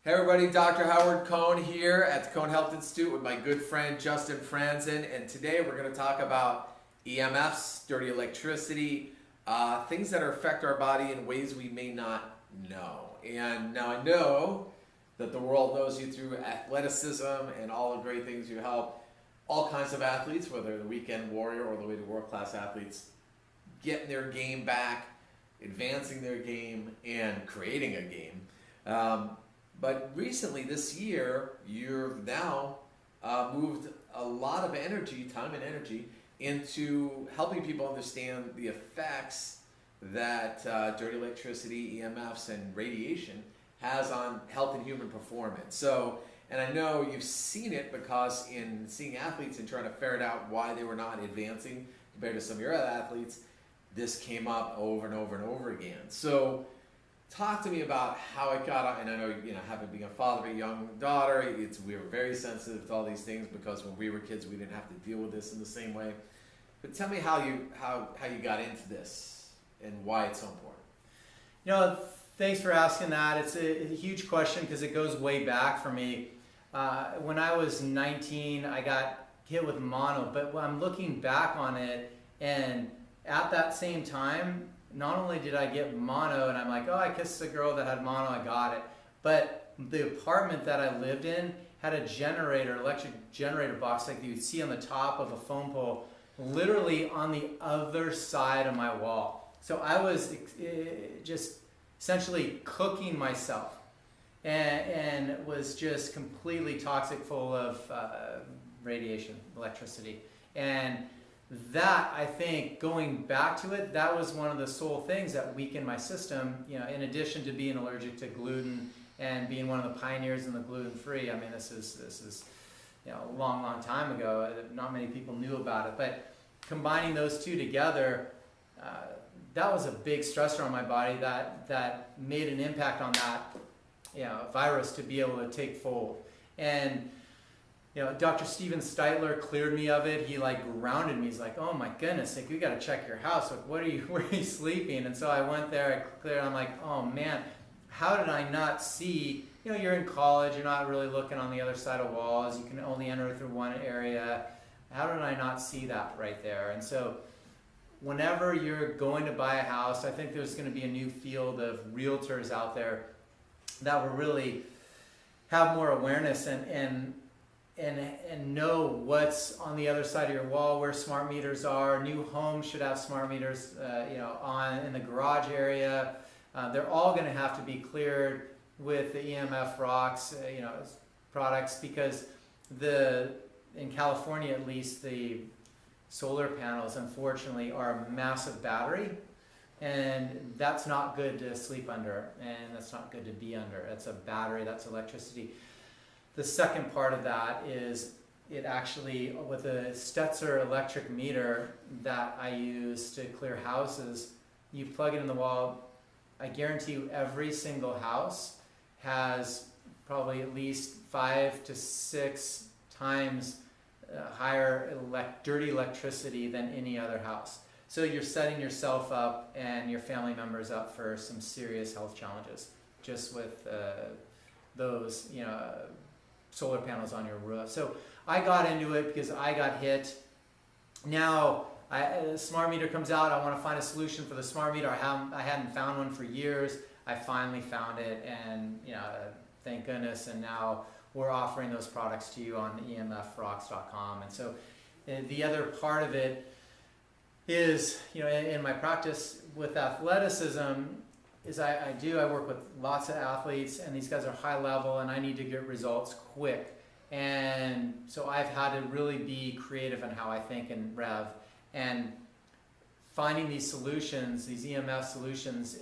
Hey everybody, Dr. Howard Cohn here at the Cohn Health Institute with my good friend Justin Frandson, and today we're going to talk about EMFs, dirty electricity, things that affect our body in ways we may not know. And now I know that the world knows you through athleticism and all the great things you help all kinds of athletes, whether they're the weekend warrior or the way to world-class athletes, getting their game back, advancing their game, and creating a game. But recently, this year, you've now moved a lot of energy, time and energy, into helping people understand the effects that dirty electricity, EMFs, and radiation has on health and human performance. So, and I know you've seen it because in seeing athletes and trying to ferret out why they were not advancing compared to some of your other athletes, this came up over and over and over again. So, talk to me about how it got on, and I know, having been a father of a young daughter, we were very sensitive to all these things because when we were kids, we didn't have to deal with this in the same way. But tell me how you got into this and why it's so important. Thanks for asking that. It's a huge question because it goes way back for me. When I was 19, I got hit with mono, but when I'm looking back on it, and at that same time, not only did I get mono, and I'm like, oh, I kissed a girl that had mono, I got it, but the apartment that I lived in had a generator, electric generator box like you would see on the top of a phone pole, literally on the other side of my wall. So I was just essentially cooking myself and was just completely toxic, full of radiation, electricity. And that, I think, going back to it, that was one of the sole things that weakened my system, in addition to being allergic to gluten and being one of the pioneers in the gluten-free. I mean, this is a long time ago. Not many people knew about it. But combining those two together, that was a big stressor on my body that made an impact on that virus to be able to take fold. And Dr. Steven Steitler cleared me of it. He grounded me. He's like, oh my goodness, we got to check your house. Where are you sleeping? And so I went there, I cleared, I'm like, oh man, how did I not see, you're in college, you're not really looking on the other side of walls, you can only enter through one area. How did I not see that right there? And so whenever you're going to buy a house, I think there's going to be a new field of realtors out there that will really have more awareness and know what's on the other side of your wall, where smart meters are. New homes should have smart meters, in the garage area. They're all going to have to be cleared with the EMF rocks, products, because in California at least, the solar panels, unfortunately, are a massive battery, and that's not good to sleep under, and that's not good to be under. It's a battery, that's electricity. The second part of that is it actually, with a Stetzer electric meter that I use to clear houses, you plug it in the wall, I guarantee you every single house has probably at least 5 to 6 times higher dirty electricity than any other house. So you're setting yourself up and your family members up for some serious health challenges just with those, solar panels on your roof. So I got into it because I got hit. Now the smart meter comes out. I want to find a solution for the smart meter. I hadn't found one for years. I finally found it, and thank goodness. And now we're offering those products to you on emfrocks.com. And so the other part of it is, in my practice with athleticism, is I work with lots of athletes, and these guys are high level, and I need to get results quick. And so I've had to really be creative in how I think and rev. And finding these solutions, these EMF solutions,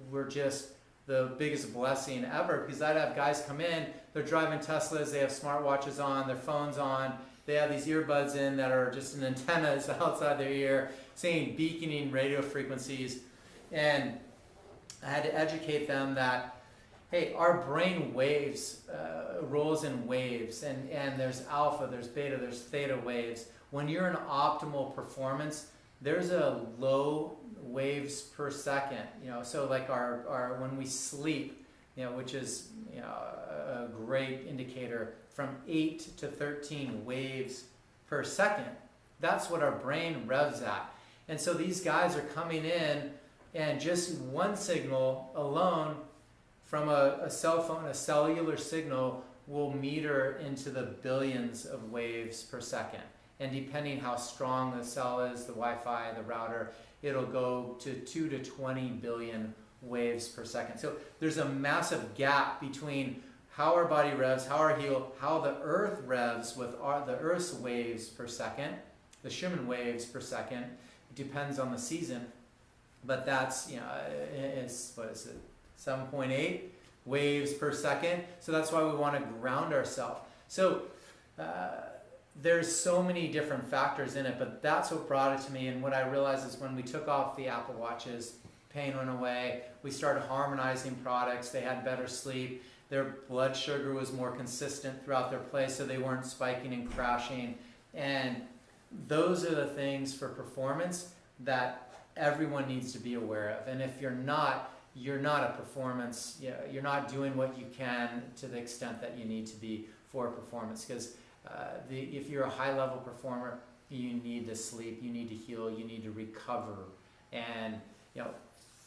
were just the biggest blessing ever, because I'd have guys come in, they're driving Teslas, they have smartwatches on, their phones on, they have these earbuds in that are just an antennas outside their ear, saying beaconing radio frequencies. And I had to educate them that, hey, our brain waves, rolls in waves, and there's alpha, there's beta, there's theta waves. When you're in optimal performance, there's a low waves per second, so like our when we sleep, which is a great indicator, from 8 to 13 waves per second. That's what our brain revs at. And so these guys are coming in, and just one signal alone from a cell phone, a cellular signal, will meter into the billions of waves per second. And depending how strong the cell is, the Wi-Fi, the router, it'll go to 2 to 20 billion waves per second. So there's a massive gap between how our body revs, how the Earth revs with the Earth's waves per second, the Schumann waves per second. It depends on the season, but that's, it's, what is it, 7.8 waves per second. So that's why we want to ground ourselves. So there's so many different factors in it, but that's what brought it to me. And what I realized is when we took off the Apple Watches, pain went away. We started harmonizing products. They had better sleep. Their blood sugar was more consistent throughout their play, so they weren't spiking and crashing. And those are the things for performance that everyone needs to be aware of. And if you're not a performance, you're not doing what you can to the extent that you need to be for performance. Because if you're a high-level performer, you need to sleep, you need to heal, you need to recover. And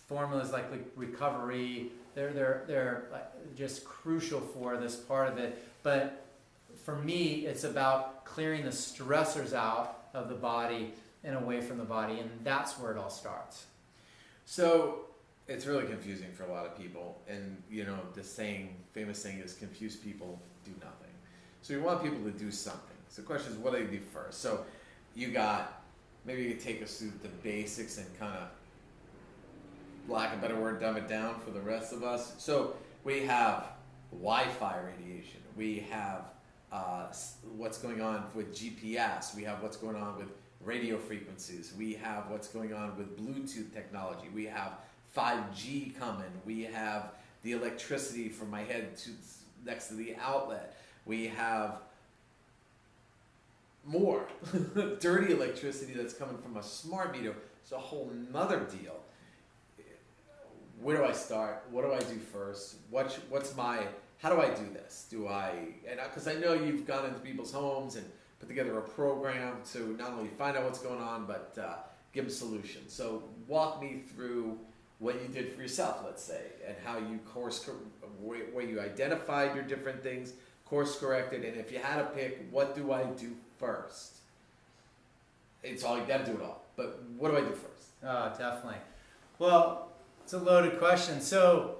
formulas like recovery, they're just crucial for this part of it. But for me, it's about clearing the stressors out of the body and away from the body, and that's where it all starts. So it's really confusing for a lot of people, and the famous saying is, confused people do nothing. So we want people to do something. So the question is, what do they do first? So maybe you could take us through the basics and kind of, lack of a better word, dumb it down for the rest of us. So we have Wi-Fi radiation. We have what's going on with GPS. We have what's going on with radio frequencies. We have what's going on with Bluetooth technology. We have 5G coming. We have the electricity from my head next to the outlet. We have more dirty electricity that's coming from a smart meter. It's a whole nother deal. Where do I start? What do I do first? How do I do this? Because I know you've gone into people's homes and put together a program to not only find out what's going on, but give them solutions. So walk me through what you did for yourself, let's say, and how you where you identified your different things, course corrected, and if you had to pick, what do I do first? It's all, you got to do it all. But what do I do first? Oh, definitely. Well, it's a loaded question. So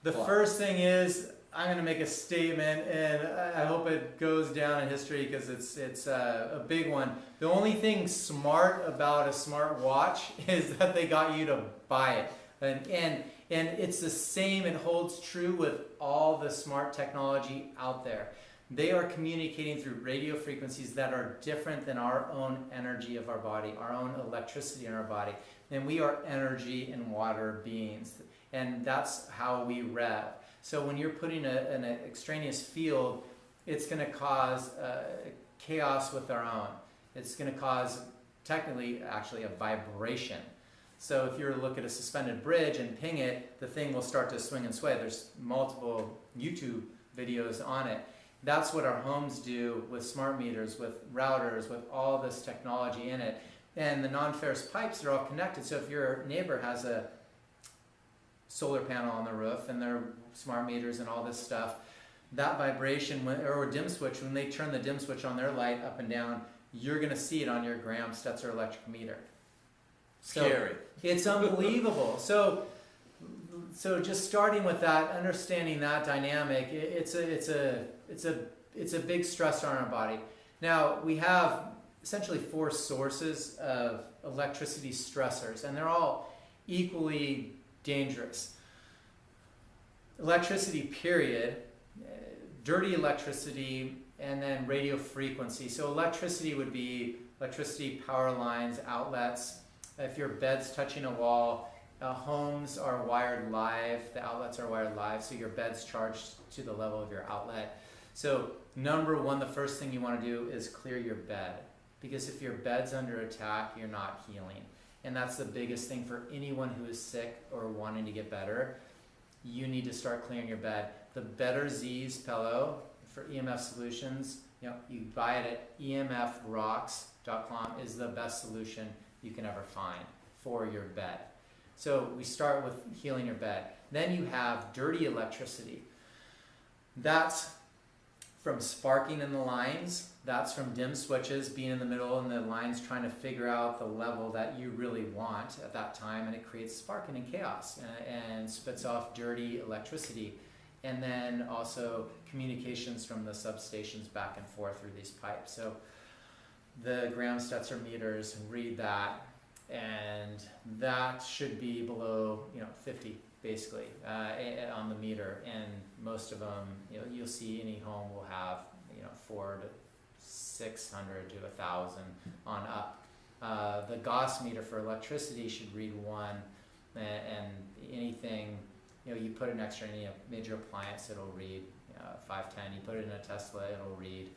the first thing is, I'm going to make a statement, and I hope it goes down in history because it's a big one. The only thing smart about a smart watch is that they got you to buy it. And it's the same, it holds true with all the smart technology out there. They are communicating through radio frequencies that are different than our own energy of our body, our own electricity in our body. And we are energy and water beings. And that's how we rev. So when you're putting an extraneous field, it's going to cause chaos with our own. It's going to cause, actually, a vibration. So if you were to look at a suspended bridge and ping it, the thing will start to swing and sway. There's multiple YouTube videos on it. That's what our homes do with smart meters, with routers, with all this technology in it. And the non-ferrous pipes are all connected. So if your neighbor has a solar panel on the roof and their smart meters and all this stuff, that vibration, or a dim switch, when they turn the dim switch on their light up and down, you're going to see it on your Graham Stetzer electric meter. So Scary. It's unbelievable. So just starting with that, understanding that dynamic, it's a big stressor on our body. Now we have essentially 4 sources of electricity stressors, and they're all equally dangerous. Electricity, period, dirty electricity, and then radio frequency. So electricity would be electricity power lines, outlets. If your bed's touching a wall, homes are wired live, the outlets are wired live, so your bed's charged to the level of your outlet. So number one, the first thing you want to do is clear your bed, because if your bed's under attack, you're not healing. And that's the biggest thing for anyone who is sick or wanting to get better. you need to start clearing your bed. The Better Z's pillow for EMF solutions, you buy it at emfrocks.com, is the best solution you can ever find for your bed. So we start with healing your bed. Then you have dirty electricity. That's from sparking in the lines. That's from dim switches being in the middle and the lines trying to figure out the level that you really want at that time, and it creates sparking and chaos and spits off dirty electricity. And then also communications from the substations back and forth through these pipes. So the Gram-Stetzer meters read that, and that should be below 50 basically on the meter, and most of them, you'll see any home will have 400 to 600 to 1,000 on up. The Gauss meter for electricity should read 1, and anything you put an extra in a major appliance, it'll read 510. You put it in a Tesla, it'll read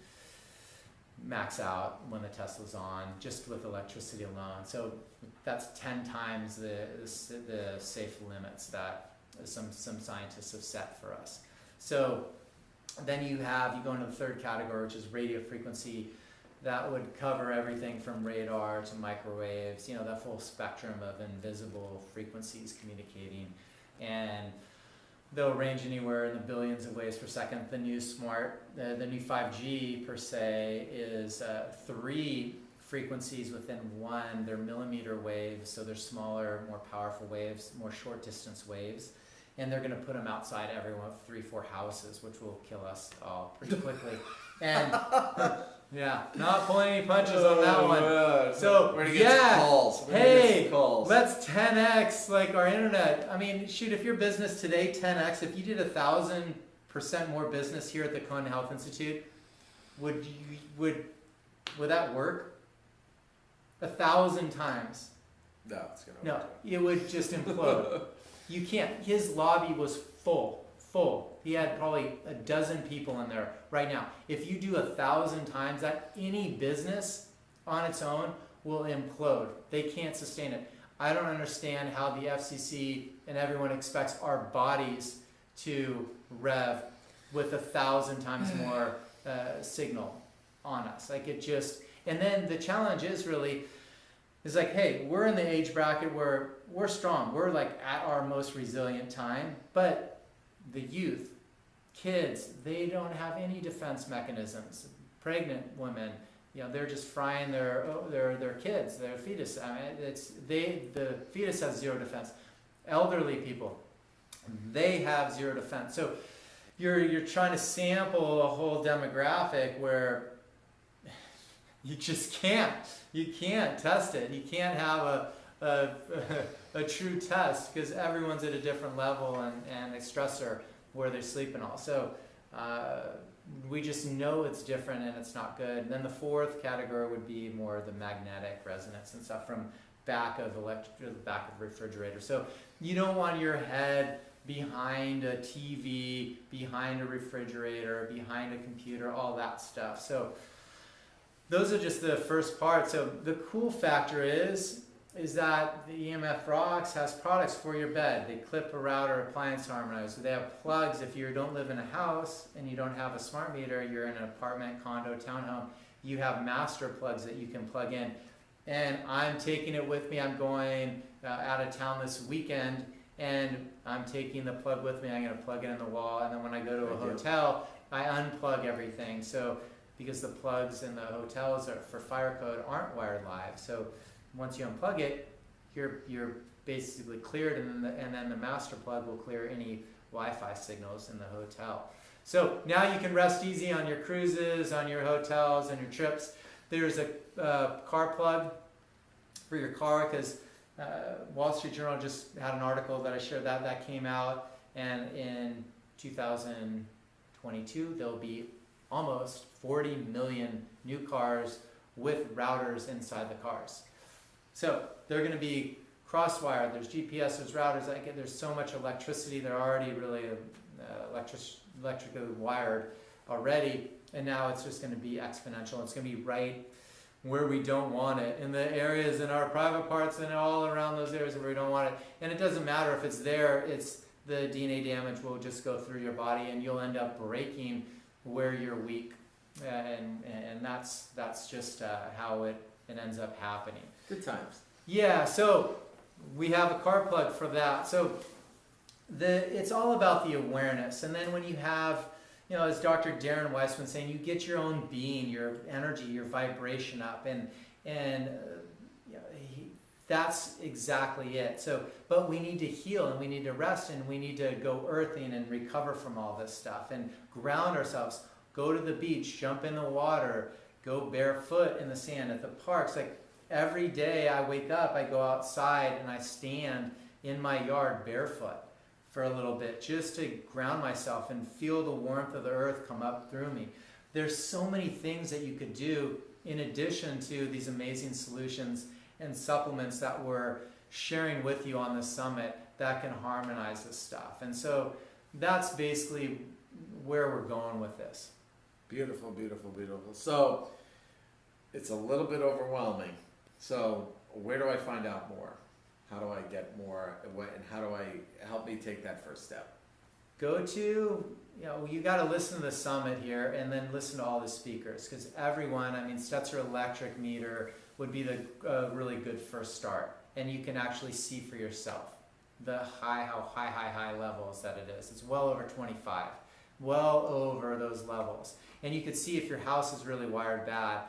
max out when the Tesla's on, just with electricity alone. So that's 10 times the safe limits that some scientists have set for us. So then you go into the third category, which is radio frequency. That would cover everything from radar to microwaves, the full spectrum of invisible frequencies communicating. And they'll range anywhere in the billions of waves per second. The new 5G per se is 3 frequencies within 1. They're millimeter waves, so they're smaller, more powerful waves, more short distance waves. And they're going to put them outside everyone with 3-4 houses, which will kill us all pretty quickly. And yeah, not pulling any punches on that one. Man. So we're gonna get some calls. Hey, let's 10x like our internet. I mean, shoot, if your business today 10x, if you did 1,000% more business here at the Cohn Health Institute, would that work? 1,000 times. No, it's gonna. No, it would just implode. You can't. His lobby was full. He had probably a dozen people in there right now. If you do 1,000 times that, any business on its own will implode. They can't sustain it. I don't understand how the FCC and everyone expects our bodies to rev with 1,000 times more signal on us. Like it just, and then the challenge is like, hey, we're in the age bracket where we're strong. We're like at our most resilient time, but the youth, kids, they don't have any defense mechanisms. Pregnant women, they're just frying their kids, their fetus. I mean, the fetus has zero defense. Elderly people, they have zero defense. So you're trying to sample a whole demographic where you just can't. You can't test it. You can't have a true test because everyone's at a different level and a stressor where they sleep and all. So we just know it's different and it's not good. And then the fourth category would be more the magnetic resonance and stuff from back of the back of the refrigerator. So you don't want your head behind a TV, behind a refrigerator, behind a computer, all that stuff. So those are just the first part. So the cool factor is that the EMF Rocks has products for your bed. They clip a router, appliance harmonizer. They have plugs if you don't live in a house and you don't have a smart meter, you're in an apartment, condo, townhome, you have master plugs that you can plug in. And I'm taking it with me. I'm going out of town this weekend and I'm taking the plug with me. I'm going to plug it in the wall, and then when I go to a hotel, I unplug everything. So because the plugs in the hotels for fire code aren't wired live. So once you unplug it, you're basically cleared, and then the master plug will clear any Wi-Fi signals in the hotel. So now you can rest easy on your cruises, on your hotels, and your trips. There's a car plug for your car because Wall Street Journal just had an article that I shared that came out, and in 2022 there'll be almost 40 million new cars with routers inside the cars. So they're going to be cross-wired. There's GPS, there's routers. There's so much electricity. They're already really electrically wired already, and now it's just going to be exponential. It's going to be right where we don't want it, in the areas in our private parts and all around those areas where we don't want it. And it doesn't matter if it's there. the DNA damage will just go through your body, and you'll end up breaking where you're weak, and that's just how it ends up happening. Good times. Yeah, so we have a car plug for that. So it's all about the awareness, and then when you have, as Dr. Darren Weissman saying, you get your own being, your energy, your vibration up, and that's exactly it. So, but we need to heal, and we need to rest, and we need to go earthing and recover from all this stuff and ground ourselves. Go to the beach, jump in the water, go barefoot in the sand at the parks. Like every day I wake up, I go outside and I stand in my yard barefoot for a little bit just to ground myself and feel the warmth of the earth come up through me. There's so many things that you could do in addition to these amazing solutions and supplements that we're sharing with you on the summit that can harmonize this stuff. And so that's basically where we're going with this. Beautiful, beautiful, beautiful. So it's a little bit overwhelming. So where do I find out more? How do I get more? And how do I help me take that first step? Go to, you got to listen to the summit here and then listen to all the speakers, because everyone, Stetzer electric meter would be the really good first start. And you can actually see for yourself how high levels that it is. It's well over 25, well over those levels. And you can see if your house is really wired bad.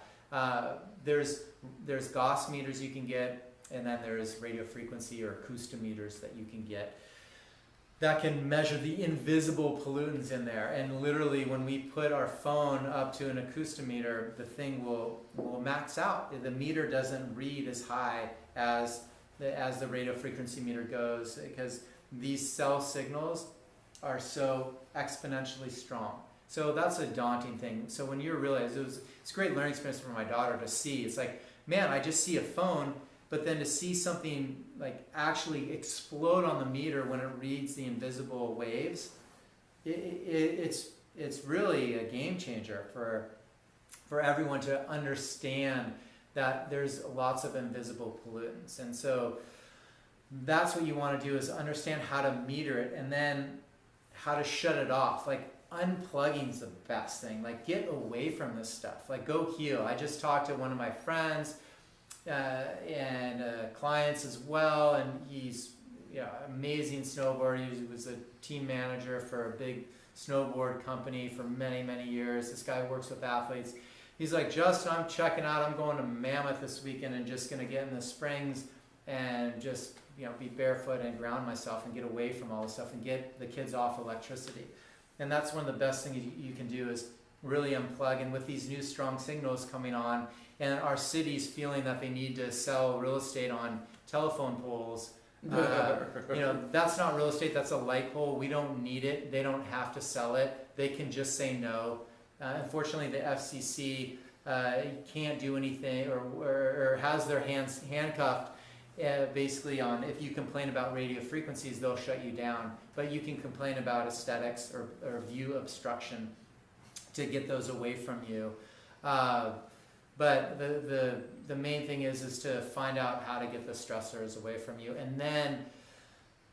There's Gauss meters you can get, and then there's radio frequency or acoustometers that you can get that can measure the invisible pollutants in there. And literally when we put our phone up to an acoustometer, the thing will max out. The meter doesn't read as high as the radio frequency meter goes, because these cell signals are so exponentially strong. So that's a daunting thing. So when you realize, it's a great learning experience for my daughter to see. It's like, man, I just see a phone, but then to see something like actually explode on the meter when it reads the invisible waves, it's really a game changer for everyone to understand that there's lots of invisible pollutants. And so that's what you want to do, is understand how to meter it and then how to shut it off. Like unplugging is the best thing. Like get away from this stuff. Like go heal. I just talked to one of my friends and clients as well, and he's amazing snowboarder. He was a team manager for a big snowboard company for many years. This guy works with athletes. He's like, Justin, I'm checking out. I'm going to Mammoth this weekend and just going to get in the springs and just be barefoot and ground myself and get away from all this stuff and get the kids off electricity. And that's one of the best things you can do, is really unplug. And with these new strong signals coming on, and our cities feeling that they need to sell real estate on telephone poles, that's not real estate, that's a light pole. We don't need it. They don't have to sell it. They can just say no. Unfortunately, the FCC can't do anything or has their hands handcuffed basically on, if you complain about radio frequencies, they'll shut you down. But you can complain about aesthetics or view obstruction to get those away from you. But the main thing is to find out how to get the stressors away from you, and then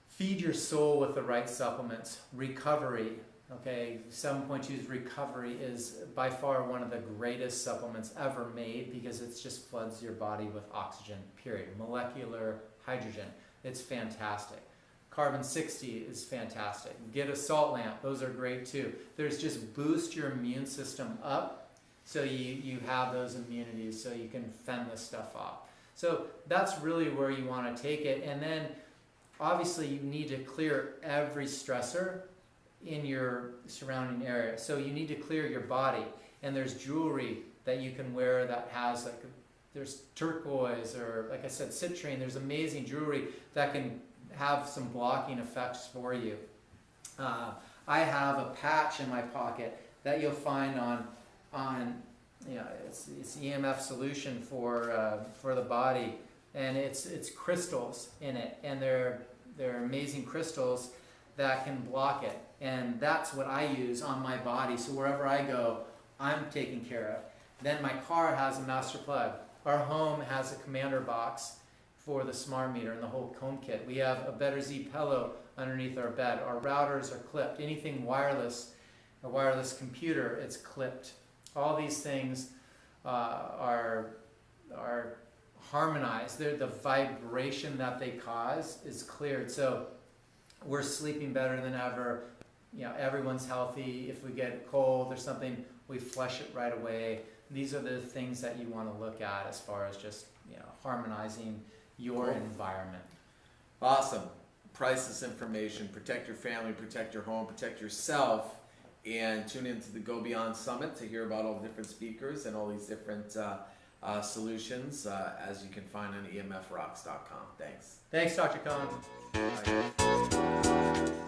feed your soul with the right supplements. Recovery, okay, 7.2's recovery is by far one of the greatest supplements ever made, because it just floods your body with oxygen, period. Molecular hydrogen, it's fantastic. Carbon 60 is fantastic. Get a salt lamp, those are great too. There's just boost your immune system up, so you have those immunities, so you can fend this stuff off. So that's really where you want to take it. And then obviously you need to clear every stressor in your surrounding area. So you need to clear your body. And there's jewelry that you can wear that has, like, there's turquoise, or like I said, citrine. There's amazing jewelry that can have some blocking effects for you. I have a patch in my pocket that you'll find on it's EMF solution for the body, and it's crystals in it, and they're amazing crystals that can block it, and that's what I use on my body. So wherever I go, I'm taken care of. Then my car has a master plug. Our home has a commander box for the smart meter and the whole Cohn kit. We have a Better Z pillow underneath our bed. Our routers are clipped. Anything wireless, a wireless computer, it's clipped. All these things are harmonized. The vibration that they cause is cleared. So we're sleeping better than ever. You know, everyone's healthy. If we get a cold or something, we flush it right away. These are the things that you want to look at as far as just, you know, harmonizing your Cool. environment. Awesome. Priceless information. Protect your family, protect your home, protect yourself, and tune into the Go Beyond Summit to hear about all the different speakers and all these different solutions as you can find on emfrocks.com. Thanks. Thanks, Dr. Cohn. Bye.